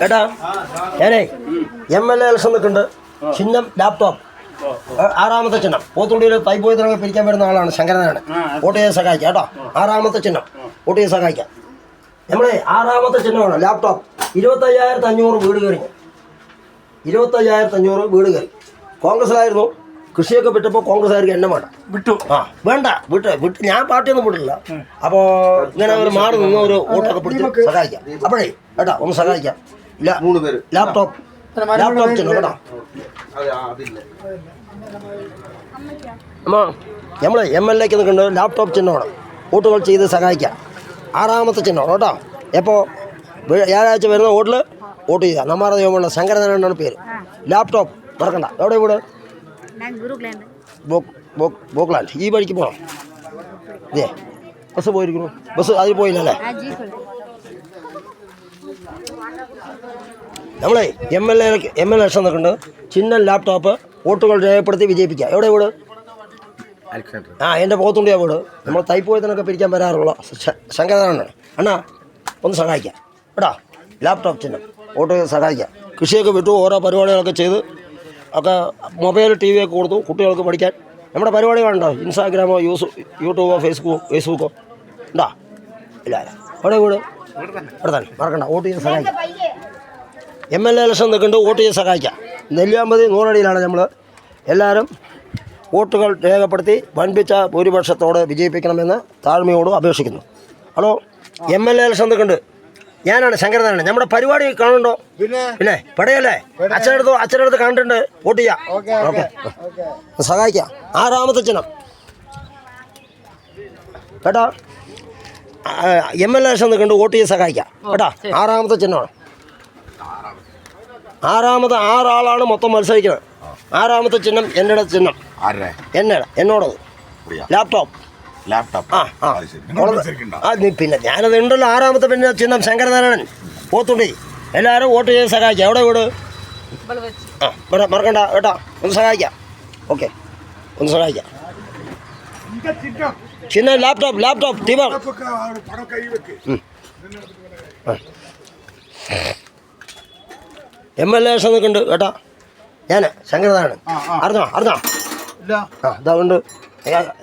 ഏട്ടാ ഞാനേ MLA election നിൽക്കുന്നുണ്ട്. ചിഹ്നം ലാപ്ടോപ്പ്. 6ാമത്തെ ചിഹ്നം. പോത്തുണ്ടിയിൽ പൈപ്പ് പോയതിനൊക്കെ പിരിക്കാൻ വരുന്ന ആളാണ് ശങ്കരനാണ്. വോട്ട് ചെയ്യാൻ സഹായിക്കാം കേട്ടോ. 6ാമത്തെ ചിഹ്നം വോട്ട് ചെയ്യാൻ സഹായിക്കാം. നമ്മളെ 6ാമത്തെ ചിഹ്നമാണ് ലാപ്ടോപ്പ്. 25,500 വീട് കയറി. 25,500 വീട് കയറി. കോൺഗ്രസ്സിലായിരുന്നു. കൃഷിയൊക്കെ വിട്ടപ്പോൾ കോൺഗ്രസ്സുകാർക്ക് എന്നെ വേണ്ട വിട്ടു. വേണ്ട വിട്ട് ഞാൻ പാർട്ടിയൊന്നും വിട്ടില്ല. അപ്പോൾ ഇങ്ങനെ ഒരു മാറി നിന്ന് ഒരു വോട്ടൊക്കെ പിടിച്ച് സഹായിക്കാം. അപ്പോഴേ കേട്ടാ ഒന്ന് സഹായിക്കാം. ലാപ്ടോപ്പ് ചിഹ്നം കേട്ടോ. നമ്മൾ MLAക്ക് നിൽക്കുന്നത് ലാപ്ടോപ്പ് ചിഹ്നമാണ്. വോട്ടുകൾ ചെയ്ത് സഹായിക്കാം. 6ാമത്തെ ചിഹ്നമാണ് കേട്ടോ. എപ്പോൾ വ്യാഴാഴ്ച വരുന്ന വോട്ടിൽ വോട്ട് ചെയ്യുക. നമ്മുടെ നിയമമുള്ള ശങ്കരനാരായണനാണ് പേര്. ലാപ്ടോപ്പ് മറക്കണ്ട. എവിടെ വീട്? ബോക്ലാൻഡ്. ഈ വഴിക്ക് പോകണം. ഇതേ ബസ് പോയിരിക്കുന്നു. ബസ് അതിൽ പോയില്ലല്ലേ? നമ്മളെ MLA ഇലക്ഷൻ നിൽക്കുന്നുണ്ട്. ചിഹ്നം ലാപ്ടോപ്പ്. വോട്ടുകൾ രേഖപ്പെടുത്തി വിജയിപ്പിക്കുക. എവിടെ വീട്? എൻ്റെ പോത്തുണ്ടിയാ വീട്. നമ്മൾ തൈപ്പോയതിനൊക്കെ പിരിക്കാൻ വരാറുള്ള ശങ്കരനാരായണനാണ്. അണ്ണാ ഒന്ന് സഹായിക്കാം കേട്ടാ. ലാപ്ടോപ്പ് ചിഹ്നം വോട്ട് സഹായിക്കാം. കൃഷിയൊക്കെ വിട്ടു ഓരോ പരിപാടികളൊക്കെ ചെയ്ത് ഒക്കെ മൊബൈൽ TV ഒക്കെ കൊടുത്തു കുട്ടികൾക്ക് പഠിക്കാൻ. നമ്മുടെ പരിപാടികളുണ്ടോ? ഇൻസ്റ്റാഗ്രാമോ യൂട്യൂബോ ഫേസ്ബുക്കോ ഉണ്ടോ? ഇല്ല. അവിടെ വീട് ഇവിടെ തന്നെ മറക്കണ്ട. വോട്ട് ചെയ്ത് സഹായിക്കാം. MLA ഇലക്ഷൻ നിൽക്കുന്നുണ്ട്. വോട്ട് ചെയ്ത് സഹായിക്കാം. നെല്ലിയാമ്പതി 100 അടിയിലാണ് നമ്മൾ. എല്ലാവരും വോട്ടുകൾ രേഖപ്പെടുത്തി വൻപിച്ച ഭൂരിപക്ഷത്തോടെ വിജയിപ്പിക്കണമെന്ന് താഴ്മയോട് അപേക്ഷിക്കുന്നു. ഹലോ, MLA ഇലക്ഷൻ നിൽക്കുന്നുണ്ട്. ഞാനാണ് ശങ്കരനാരായണൻ. നമ്മുടെ പരിപാടി കാണുന്നുണ്ടോ? പിന്നെ പടയല്ലേ? അച്ഛനടുത്ത് കണ്ടിട്ടുണ്ട്. വോട്ട് ചെയ്യാം. ഓക്കെ സഹായിക്കാം. 6ാമത്തെ ചിഹ്നം കേട്ടാ. MLA ഇലക്ഷൻ നിൽക്കുന്നുണ്ട്. വോട്ട് ചെയ്ത് സഹായിക്കാം കേട്ടാ. 6ാമത്തെ ചിഹ്നമാണ്. 6 ആളാണ് മൊത്തം മത്സരിക്കുന്നത്. 6ാമത്തെ ചിഹ്നം എൻ്റെ ചിഹ്നം. എന്നോടത് ലാപ്ടോപ്പ്. പിന്നെ ഞാനത് ഉണ്ടല്ലോ. 6ാമത്തെ പിന്നെ ചിഹ്നം ശങ്കരനാരായണൻ പോത്തുണ്ടി. എല്ലാവരും വോട്ട് ചെയ്ത് സഹായിക്കാം. എവിടെ വീട്? മറക്കണ്ട കേട്ടാ. ഒന്ന് സഹായിക്കാം. ഓക്കെ ഒന്ന് സഹായിക്കാം. ചിഹ്നം ലാപ്ടോപ്പ് ടീമർ. MLA ഇലക്ഷൻ നിൽക്കുന്നുണ്ട് കേട്ടാ. ഞാൻ ശങ്കരനാരായണൻ. അറിഞ്ഞോ? ഇതാ ഉണ്ട്.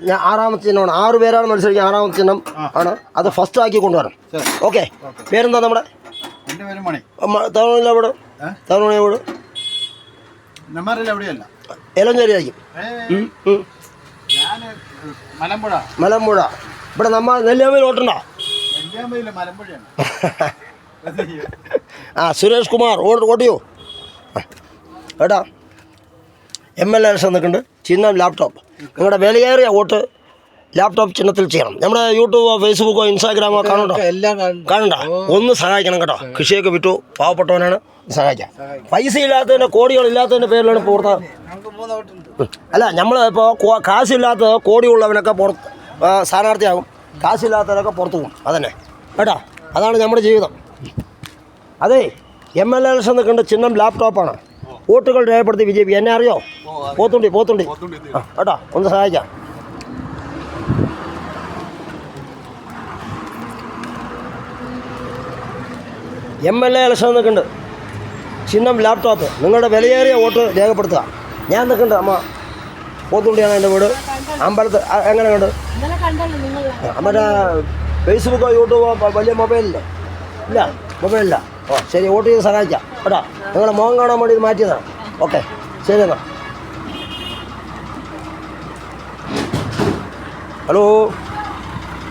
ഞാൻ 6ാമത്തെ ചിഹ്നമാണ്. 6 പേരാണ് മത്സരിക്കുക. 6ാമത്തെ ചിഹ്നം ആണ്. അത് ഫസ്റ്റ് ആക്കി കൊണ്ടുവരണം. ഓക്കെ. പേരെന്താ നമ്മുടെ? തവണ വീട്? എലഞ്ചേരി ആയിരിക്കും. മലമ്പുഴ. ഇവിടെ നമ്മൾ നെല്ലിയാമ്പതിയിൽ വോട്ടുണ്ടോ? സുരേഷ് കുമാർ വോട്ട് ചെയ്യൂ കേട്ടാ. MLA ഇലക്ഷൻ നിൽക്കുന്നുണ്ട്. ചിഹ്നം ലാപ്ടോപ്പ്. നിങ്ങളുടെ വിലയേറിയ വോട്ട് ലാപ്ടോപ്പ് ചിഹ്നത്തിൽ ചെയ്യണം. നമ്മുടെ യൂട്യൂബോ ഫേസ്ബുക്കോ ഇൻസ്റ്റാഗ്രാമോ കാണണ്ട. ഒന്ന് സഹായിക്കണം കേട്ടോ. കൃഷിയൊക്കെ വിട്ടു പാവപ്പെട്ടവനാണ്. സഹായിക്കാം. പൈസ ഇല്ലാത്തതിൻ്റെ കോടികളില്ലാത്തതിൻ്റെ പേരിലാണ് പുറത്ത്. അല്ല നമ്മൾ ഇപ്പോൾ കാശില്ലാത്ത കോടിയുള്ളവനൊക്കെ പുറത്ത് സ്ഥാനാർത്ഥിയാകും. കാശില്ലാത്തവരൊക്കെ പുറത്തു പോകും. അതന്നെ കേട്ടോ. അതാണ് നമ്മുടെ ജീവിതം. അതെ MLA ഇലക്ഷൻ നിൽക്കേണ്ട ചിഹ്നം ലാപ്ടോപ്പാണ്. വോട്ടുകൾ രേഖപ്പെടുത്തി വിജയിപ്പിക്കുക. എന്നെ അറിയോ? പോത്തുണ്ടി കേട്ടോ. ഒന്ന് സഹായിക്കാം. MLA ഇലക്ഷൻ നിൽക്കുന്നുണ്ട്. ചിഹ്നം ലാപ്ടോപ്പ്. നിങ്ങളുടെ വിലയേറിയ വോട്ട് രേഖപ്പെടുത്തുക. ഞാൻ നിൽക്കുന്നുണ്ട്. അമ്മ പോത്തുണ്ടിയാണ് എൻ്റെ വീട്. അമ്പലത്ത് എങ്ങനെ കണ്ട് മറ്റേ ഫേസ്ബുക്കോ യൂട്യൂബോ വലിയ മൊബൈലില്ലേ? ഇല്ല, മൊബൈലില്ല. ശരി, വോട്ട് ചെയ്ത് സഹായിക്കാം കേട്ടോ. നിങ്ങളുടെ മുഖം കാണാൻ വേണ്ടി ഇത് മാറ്റിയതാണ്. ഓക്കെ ശരി എന്നാൽ. ഹലോ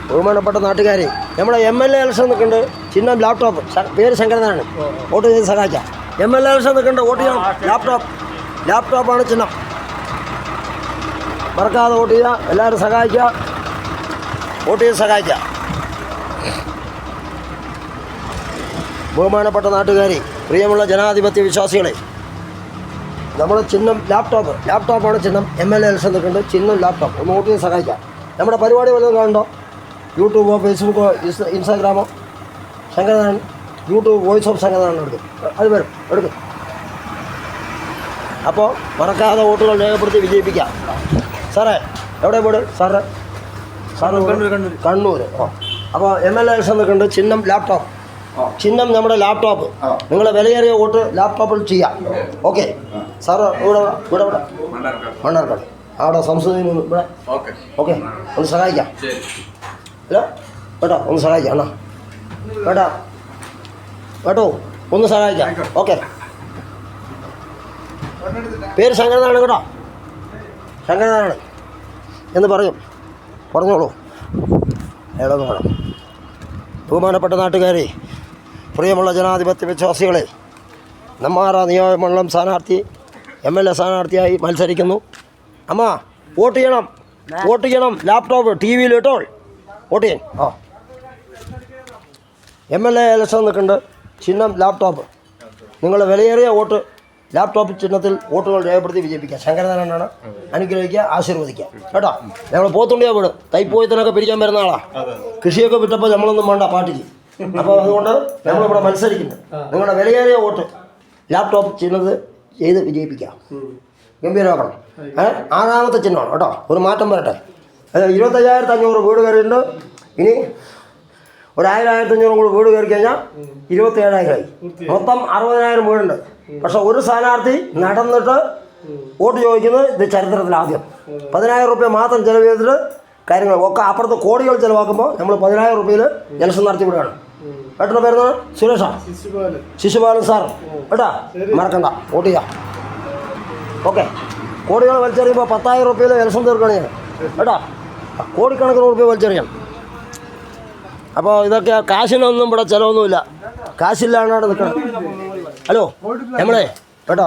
ബഹുമാനപ്പെട്ട നാട്ടുകാരെ, നമ്മുടെ MLA ഇലക്ഷൻ നിൽക്കുന്നുണ്ട്. ചിഹ്നം ലാപ്ടോപ്പ്. പേര് ശങ്കരനാരായണൻ. വോട്ട് ചെയ്ത് സഹായിക്കാം. MLA ഇലക്ഷൻ നിൽക്കുന്നുണ്ട്. വോട്ട് ചെയ്യണം. ലാപ്ടോപ്പാണ് ചിഹ്നം. മറക്കാതെ വോട്ട് ചെയ്യുക. എല്ലാവരും സഹായിക്കുക. വോട്ട് ചെയ്ത് സഹായിക്കുക. ബഹുമാനപ്പെട്ട നാട്ടുകാരെ, പ്രിയമുള്ള ജനാധിപത്യ വിശ്വാസികളെ, നമ്മുടെ ചിഹ്നം ലാപ്ടോപ്പാണ് ചിഹ്നം. MLA ഇലക്ഷൻ നിൽക്കുന്നുണ്ട്. ചിഹ്നം ലാപ്ടോപ്പ്. ഒന്ന് വോട്ട് ചെയ്ത് സഹായിക്കാം. നമ്മുടെ പരിപാടി വല്ലതും കാണുന്നുണ്ടോ? യൂട്യൂബോ ഫേസ്ബുക്കോ ഇൻസ്റ്റാഗ്രാമോ Shankaranarayanan. YouTube voice of Shankaranarayanan അത് വരും എടുക്കും. അപ്പോൾ മറക്കാതെ വോട്ടുകൾ രേഖപ്പെടുത്തി വിജയിപ്പിക്കാം. സാറേ എവിടെ വീട്? സാറ് കണ്ണൂർ. അപ്പോൾ MLA ഇലക്ഷൻ നിൽക്കുന്നുണ്ട്. ചിഹ്നം ലാപ്ടോപ്പ്. ചിഹ്നം നമ്മുടെ ലാപ്ടോപ്പ്. നിങ്ങളെ വിലയേറിയ വോട്ട് ലാപ്ടോപ്പിൽ ചെയ്യാം. ഓക്കെ സാറ് ഇവിടെ മണ്ണാർക്കാട് അവിടെ സംസ്കൃതി ഇവിടെ. ഓക്കെ ഒന്ന് സഹായിക്കാം. ഹലോ കേട്ടോ, ഒന്ന് സഹായിക്കാം അണ്ണാ കേട്ടോ ഒന്ന് സഹായിക്കാം. ഓക്കെ പേര് ശങ്കരനാണ് കേട്ടോ, ശങ്കരനാണ് എന്ന് പറഞ്ഞോളൂ. എവിടെ വേണം. ബഹുമാനപ്പെട്ട നാട്ടുകാരെ, പ്രിയമുള്ള ജനാധിപത്യ വിശ്വാസികളെ, നെന്മാറ നിയോജകമണ്ഡലം സ്ഥാനാർത്ഥി MLA സ്ഥാനാർത്ഥിയായി മത്സരിക്കുന്നു. അമ്മ വോട്ട് ചെയ്യണം. ലാപ്ടോപ്പ് TV-യിൽ ഇട്ടോ വോട്ട് ചെയ്യാൻ. MLA ഇലക്ഷൻ നിൽക്കുന്നുണ്ട്. ചിഹ്നം ലാപ്ടോപ്പ്. നിങ്ങളുടെ വിലയേറിയ വോട്ട് ലാപ്ടോപ്പ് ചിഹ്നത്തിൽ വോട്ടുകൾ രേഖപ്പെടുത്തി വിജയിപ്പിക്കുക. ശങ്കരനാരായണനാണ്. അനുഗ്രഹിക്കുക, ആശീർവദിക്കുക കേട്ടോ. നമ്മൾ പോത്തുണ്ടിയാ വീട് തൈപ്പോയത്തിനൊക്കെ പിരിക്കാൻ വരുന്ന ആളാണ്. കൃഷിയൊക്കെ വിട്ടപ്പോൾ നമ്മളൊന്നും വേണ്ട പാർട്ടിക്ക്. അപ്പോൾ അതുകൊണ്ട് നമ്മളിവിടെ മത്സരിക്കുന്നു. നിങ്ങളുടെ വിലയേറിയ വോട്ട് ലാപ്ടോപ്പ് ചിഹ്നത്തിൽ ചെയ്ത് വിജയിപ്പിക്കുക. ഗംഭീരമാക്കണം. 6ാമത്തെ ചിഹ്നമാണ് കേട്ടോ. ഒരു മാറ്റം വരട്ടെ. 25,500 വീട് കയറിയിട്ടുണ്ട്. ഇനി ഒരു 1,000-1,500 കൂടി വീട് കയറി കഴിഞ്ഞാൽ 27,000 മൊത്തം 60,000 വീടുണ്ട്. പക്ഷെ ഒരു സ്ഥാനാർത്ഥി നടന്നിട്ട് വോട്ട് ചോദിക്കുന്നത് ഇത് ചരിത്രത്തിൽ ആദ്യം. 10,000 രൂപ മാത്രം ചിലവ് ചെയ്തിട്ട് കാര്യങ്ങൾ ഒക്കെ അപ്പുറത്ത് കോടികൾ ചിലവാക്കുമ്പോൾ നമ്മൾ 10,000 രൂപയിൽ ജലസം നടത്തി വിടുകയാണ്. ഏട്ടൻ്റെ പേരുന്നത് സുരേഷാണ്, ശിശുപാലൻ സാർ കേട്ടാ. മറക്കണ്ട, വോട്ട് ചെയ്യാം. ഓക്കെ കോടികൾ വലിച്ചെറിയുമ്പോൾ 10,000 രൂപയിൽ ജലസം തീർക്കുകയാണ് ഞാൻ കേട്ടോ. കോടിക്കണക്കിന് രൂപ വലിച്ചെറിയാം. അപ്പോൾ ഇതൊക്കെ കാശിനൊന്നും ഇവിടെ ചിലവൊന്നുമില്ല. കാശില്ലാണ്ടാണ് നിൽക്കണം. ഹലോ നമ്മളെ കേട്ടോ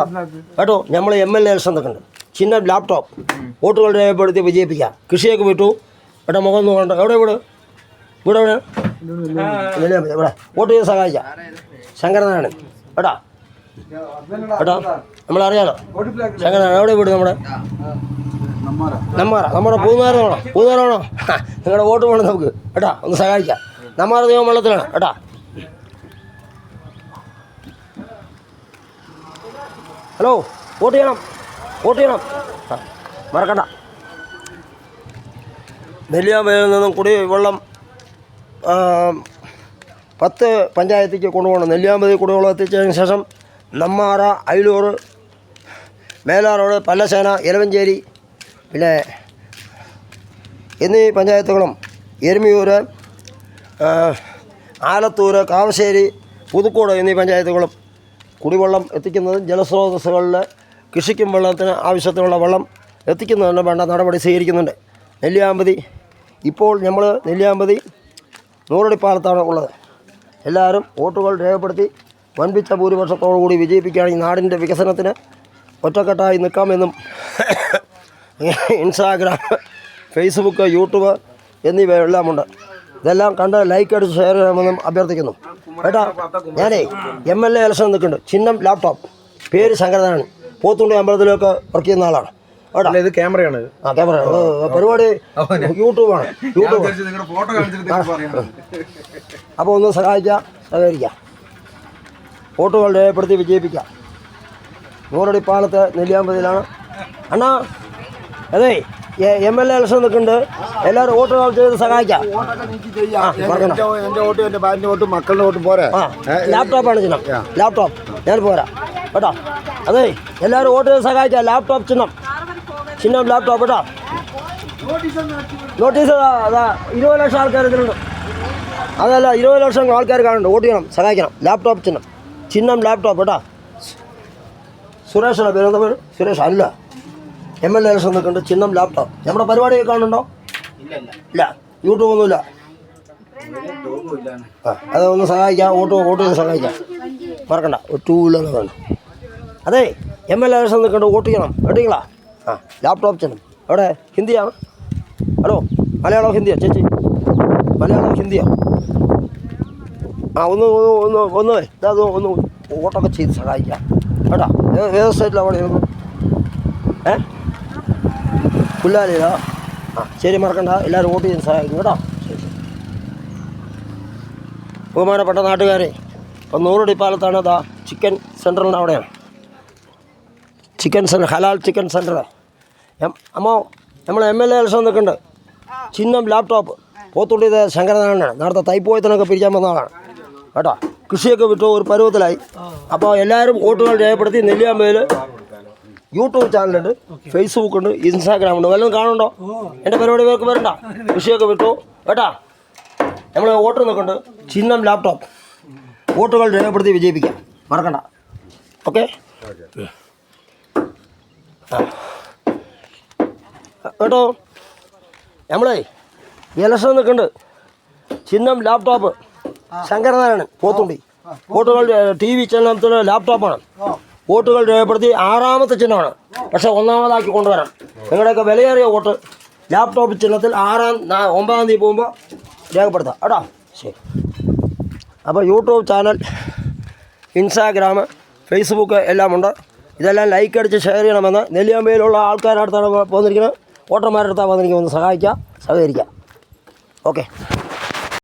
നമ്മൾ MLA ഇലക്ഷൻ നിൽക്കുന്നുണ്ട്. ചിഹ്നം ലാപ്ടോപ്പ്. വോട്ടുകൾ രേഖപ്പെടുത്തി വിജയിപ്പിക്കാം. കൃഷിയൊക്കെ വിട്ടു കേട്ടോ. മുഖം നോക്കണ്ട. എവിടെ ഇവിടെ വോട്ട് ചെയ്ത് സഹായിക്കാം. ശങ്കരനാരായണൻ കേട്ടോ നമ്മളറിയാലോ. ശങ്കരനാരായണൻ എവിടെ വീട് നമ്മുടെ പൂന്നാറാണോ നിങ്ങളുടെ വോട്ട് വേണം നമുക്ക് കേട്ടോ. ഒന്ന് സഹായിക്കാം. നെന്മാറ നിയമമണ്ഡലത്തിലാണ് കേട്ടോ. ഹലോ വോട്ട് ചെയ്യണം. മറക്കണ്ട. നെല്ലിയാമ്പതിയിൽ നിന്നും കുടിവെള്ളം 10 പഞ്ചായത്തേക്ക് കൊണ്ടുപോകണം. നെല്ലിയാമ്പതി കുടിവെള്ളം എത്തിച്ചതിന് ശേഷം നെന്മാറ, അയിലൂർ, മേലാറോഡ്, പല്ലശ്ശേന, എലവഞ്ചേരി പിന്നെ എന്നീ പഞ്ചായത്തുകളും എരുമിയൂർ, ആലത്തൂർ, കാവശ്ശേരി, പുതുക്കോട് എന്നീ പഞ്ചായത്തുകളും കുടിവെള്ളം എത്തിക്കുന്നതും ജലസ്രോതസ്സുകളിൽ കൃഷിക്കും വെള്ളത്തിന് ആവശ്യത്തിനുള്ള വെള്ളം എത്തിക്കുന്നതിന് വേണ്ട നടപടി സ്വീകരിക്കുന്നുണ്ട്. ഇപ്പോൾ നമ്മൾ നെല്ലിയാമ്പതി നൂറടിപ്പാലത്താണ് ഉള്ളത്. എല്ലാവരും വോട്ടുകൾ രേഖപ്പെടുത്തി വൻപിച്ച ഭൂരിപക്ഷത്തോടുകൂടി വിജയിപ്പിക്കുകയാണെങ്കിൽ നാടിൻ്റെ വികസനത്തിന് ഒറ്റക്കെട്ടായി നിൽക്കാമെന്നും ഇൻസ്റ്റാഗ്രാം, ഫേസ്ബുക്ക്, യൂട്യൂബ് എന്നിവയെല്ലാമുണ്ട്. ഇതെല്ലാം കണ്ട് ലൈക്ക് അടിച്ച് ഷെയർ ചെയ്യണമെന്നും അഭ്യർത്ഥിക്കുന്നു കേട്ടോ. ഞാനേ MLA ഇലക്ഷൻ നിൽക്കുന്നുണ്ട്. ചിഹ്നം ലാപ്ടോപ്പ്. പേര് ശങ്കരനാരായണൻ. പോത്തുണ്ടി അമ്പലത്തിലൊക്കെ വർക്ക് ചെയ്യുന്ന ആളാണ് കേട്ടോ. ഇത് ക്യാമറയാണ്. ക്യാമറ പരിപാടി യൂട്യൂബാണ്. അപ്പോൾ ഒന്ന് സഹകരിക്കാം. വോട്ടുകൾ രേഖപ്പെടുത്തി വിജയിപ്പിക്കാം. നൂറടിപ്പാലത്ത് നെല്ലിയാമ്പതിയിലാണ് അണ്ണാ. അതെ MLA ഇലക്ഷൻ നിൽക്കുന്നുണ്ട്. എല്ലാവരും വോട്ടുകൾ ചെയ്ത് സഹായിക്കാം. എൻ്റെ വോട്ട്, എൻ്റെ ഭാര്യൻ്റെ വോട്ട്, മക്കളുടെ വോട്ട് പോരാ. ലാപ്ടോപ്പാണ് ചിഹ്നം. ലാപ്ടോപ്പ് ഞാൻ പോരാ കേട്ടോ. അതെ എല്ലാവരും വോട്ട് ചെയ്ത് സഹായിക്കാം. ലാപ്ടോപ്പ് ചിഹ്നം ലാപ്ടോപ്പ് കേട്ടോ. നോട്ടീസ് അതാ 20 ലക്ഷം ആൾക്കാർ ഇതിലുണ്ട്. അതല്ല 20 ലക്ഷം ആൾക്കാർ കാണുന്നുണ്ട്. വോട്ട് ചെയ്യണം, സഹായിക്കണം. ലാപ്ടോപ്പ് ചിഹ്നം ലാപ്ടോപ്പ് കേട്ടോ. സുരേഷാണ് പേര്. എന്താ പേര്? സുരേഷ് അല്ല. MLA ഇലക്ഷൻ നിൽക്കുന്നുണ്ട്. ചിഹ്നം ലാപ്ടോപ്പ്. നമ്മുടെ പരിപാടിയൊക്കെ കാണുന്നുണ്ടോ? ഇല്ല. യൂട്യൂബ് ഒന്നുമില്ല. അതൊന്ന് സഹായിക്കാം. വോട്ട് ചെയ്ത് സഹായിക്കാം. മറക്കണ്ട. ഒരു 2 വീലർ വേണം. അതെ MLA ഇലക്ഷൻ നിൽക്കുന്നുണ്ട്. വോട്ട് ചെയ്യണം കേട്ടിങ്ങളാ. ലാപ്ടോപ്പ് ചിഹ്നം. എവിടെ? ഹിന്ദിയാണ്. ഹലോ മലയാളം ഹിന്ദിയോ ചേച്ചി? മലയാളം ഹിന്ദിയോ? ഒന്ന് വോട്ടൊക്കെ ചെയ്ത് സഹായിക്കാം കേട്ടോ. ഏത് സ്റ്റേറ്റിലാണ് അവിടെ? പുല്ലാലിയിലോ? ശരി മറക്കണ്ട. എല്ലാവരും വോട്ട് ചെയ്ത് സഹായിക്കും കേട്ടോ. ബഹുമാനപ്പെട്ട നാട്ടുകാരെ, ഇപ്പം നൂറടിപ്പാലത്താണ്. അതാ ചിക്കൻ സെൻറ്ററിൻ്റെ അവിടെയാണ്. ചിക്കൻ സെൻറ്റർ, ഹലാൽ ചിക്കൻ സെൻറ്റർ. അമ്മോ നമ്മൾ MLA ഇലക്ഷൻ നിൽക്കുന്നുണ്ട്. ചിഹ്നം ലാപ്ടോപ്പ്. പോത്തുണ്ടി ശങ്കരനാരായണനാണ്. നേരത്തെ തൈപ്പോയത്തിനൊക്കെ പിരിക്കാൻ വന്ന ആളാണ് കേട്ടോ. കൃഷിയൊക്കെ വിട്ടു ഒരു പരുവത്തിലായി. അപ്പോൾ എല്ലാവരും വോട്ടുകൾ രേഖപ്പെടുത്തി നെല്ലിയാമ്പയിൽ യൂട്യൂബ് ചാനലുണ്ട്, ഫേസ്ബുക്കുണ്ട്, ഇൻസ്റ്റാഗ്രാമുണ്ട്. വല്ലതും കാണുന്നുണ്ടോ? എൻ്റെ പരിപാടി പേർക്ക് വരണ്ട. കൃഷിയൊക്കെ വിട്ടു കേട്ടാ. നമ്മൾ വോട്ട് നിൽക്കുന്നുണ്ട്. ചിഹ്നം ലാപ്ടോപ്പ്. വോട്ടുകൾ രേഖപ്പെടുത്തി വിജയിപ്പിക്കാം, മറക്കണ്ട. ഓക്കെ കേട്ടോ. നമ്മളേ ഇലക്ഷൻ നിൽക്കുന്നുണ്ട്. ചിഹ്നം ലാപ്ടോപ്പ്. ശങ്കരനാരായണൻ പോത്തുണ്ടി. വോട്ടുകൾ TV ചാനലത്തിലെ ലാപ്ടോപ്പാണ്. വോട്ടുകൾ രേഖപ്പെടുത്തി 6ാമത്തെ ചിഹ്നമാണ്, പക്ഷേ 1ാമതാക്കി കൊണ്ടുവരാം. നിങ്ങളുടെയൊക്കെ വിലയേറിയ വോട്ട് ലാപ്ടോപ്പ് ചിഹ്നത്തിൽ 9-ാം തീയതി പോകുമ്പോൾ രേഖപ്പെടുത്താം കേട്ടോ. ശരി. അപ്പോൾ യൂട്യൂബ് ചാനൽ, ഇൻസ്റ്റാഗ്രാം, ഫേസ്ബുക്ക് എല്ലാം ഉണ്ട്. ഇതെല്ലാം ലൈക്ക് അടിച്ച് ഷെയർ ചെയ്യണമെന്ന് നെല്ലിയാമ്പയിലുള്ള ആൾക്കാരുടെ അടുത്താണ് പോന്നിരിക്കുന്നത്. വോട്ടർമാരുടെ അടുത്താണ് വന്നിരിക്കുന്നത്. ഒന്ന് സഹായിക്കുക, സഹകരിക്കുക. ഓക്കെ.